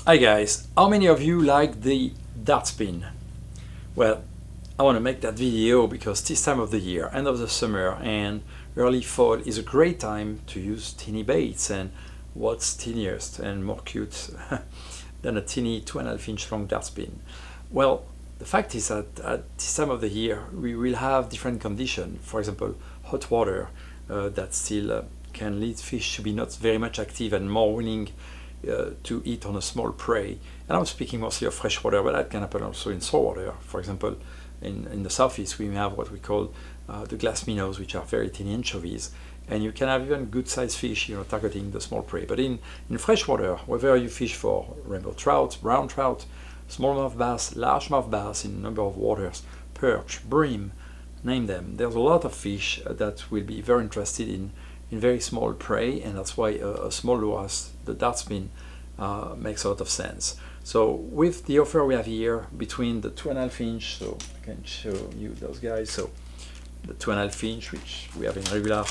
Hi guys, how many of you like the Dartspin? Well, I want to make that video because this time of the year, end of the summer and early fall, is a great time to use teeny baits. And what's teeniest and more cute than a teeny 2.5-inch long Dartspin? Well, the fact is that at this time of the year we will have different conditions. For example, hot water that still can lead fish to be not very much active and more willing to eat on a small prey. And I'm speaking mostly of freshwater, but that can happen also in saltwater. For example, in the southeast we have what we call the glass minnows, which are very tiny anchovies, and you can have even good sized fish, targeting the small prey. But in freshwater, whether you fish for rainbow trout, brown trout, smallmouth bass, largemouth bass in a number of waters, perch, bream, name them, there's a lot of fish that will be very interested in very small prey, and that's why a small lure as the Dartspin makes a lot of sense. So with the offer we have here between the 2.5-inch, so I can show you those guys, so the 2.5-inch, which we have in regular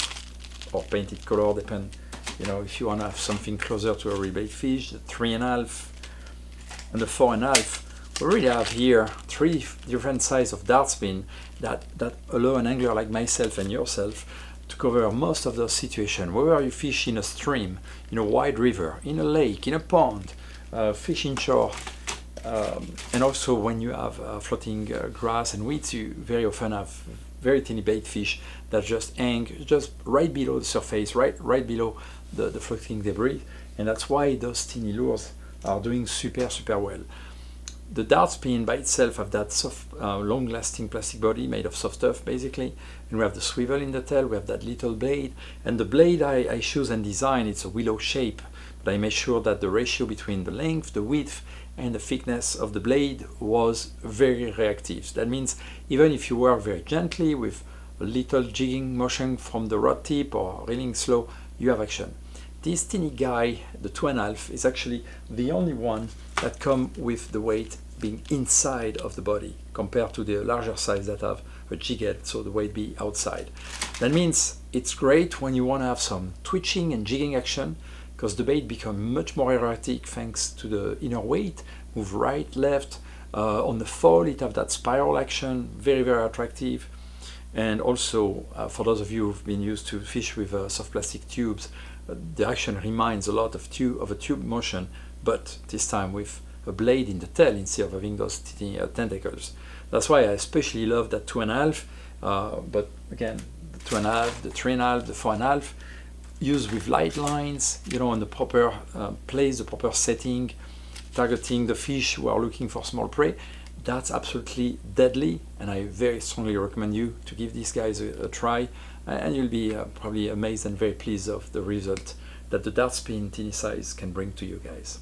or painted color, depend, if you want to have something closer to a real bait fish, the 3.5 and the 4.5. We really have here 3 different sizes of Dartspin that allow an angler like myself and yourself to cover most of those situations, whether you fish in a stream, in a wide river, in a lake, in a pond, fishing shore, and also when you have floating grass and weeds, you very often have very tiny bait fish that just hang just right below the surface, right below the floating debris, and that's why those tiny lures are doing super well. The Dartspin by itself have that soft, long-lasting plastic body made of soft stuff, basically, and we have the swivel in the tail, we have that little blade, and the blade I choose and design, it's a willow shape, but I made sure that the ratio between the length, the width, and the thickness of the blade was very reactive. That means even if you work very gently with a little jigging motion from the rod tip or reeling slow, you have action. This teeny guy, the 2.5, is actually the only one that come with the weight being inside of the body compared to the larger size that have a jig head, so the weight be outside. That means it's great when you want to have some twitching and jigging action, because the bait becomes much more erratic thanks to the inner weight, move right, left. On the fall it have that spiral action, very attractive. And also for those of you who've been used to fish with soft plastic tubes, the action reminds a lot of a tube motion, but this time with a blade in the tail instead of having those tiny tentacles. That's why I especially love that 2.5, but again, the 2.5, the 3.5, the 4.5, used with light lines, on the proper place, the proper setting, targeting the fish who are looking for small prey. That's absolutely deadly, and I very strongly recommend you to give these guys a try, and you'll be probably amazed and very pleased of the result that the Dartspin teeny size can bring to you guys.